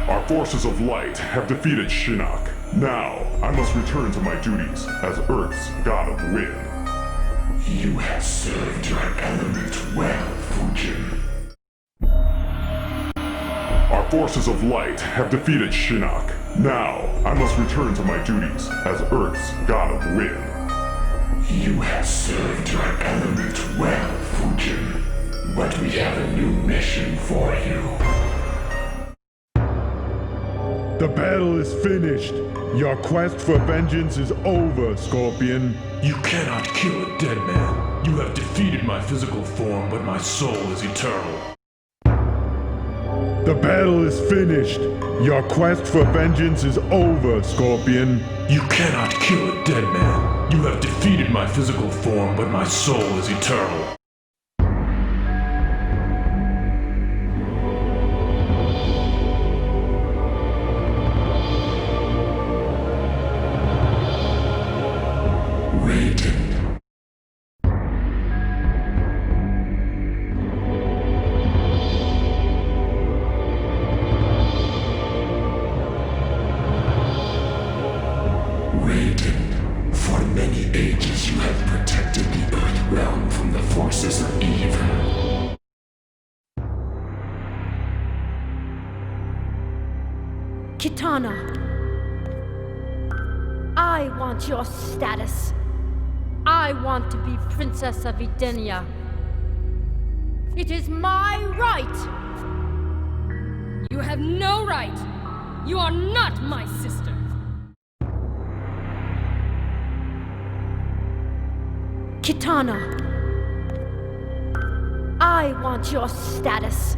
Our forces of light have defeated Shinnok. Now, I must return to my duties as Earth's god of wind. You have served your element well, Fujin. Our forces of light have defeated Shinnok. Now, I must return to my duties as Earth's god of wind. You have served your element well, Fujin. But we have a new mission for you. The battle is finished. Your quest for vengeance is over, Scorpion. You cannot kill a dead man. You have defeated my physical form, but my soul is eternal. The battle is finished. Your quest for vengeance is over, Scorpion. You cannot kill a dead man. You have defeated my physical form, but my soul is eternal. For many ages you have protected the Earth realm from the forces of evil. Kitana, I want your status. I want to be Princess of Edenia. It is my right. You have no right. You are not my sister. Kitana, I want your status.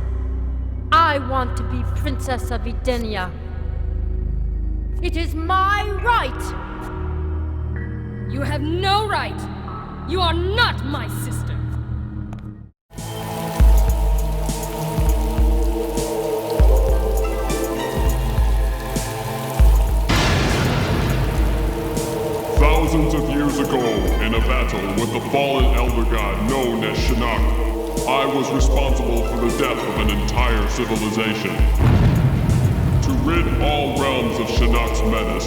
I want to be Princess of Edenia. It is my right. You have no right. You are not my sister. Thousands of years ago, in a battle with the fallen elder god known as Shinnok, I was responsible for the death of an entire civilization. To rid all realms of Shinnok's menace,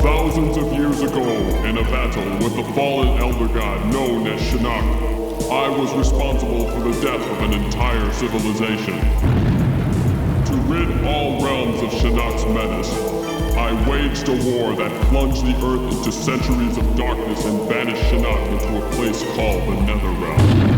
thousands of years ago, in a battle with the fallen elder god known as Shinnok, I was responsible for the death of an entire civilization. To rid all realms of Shinnok's menace, I waged a war that plunged the Earth into centuries of darkness and banished Shinnok into a place called the Netherrealm.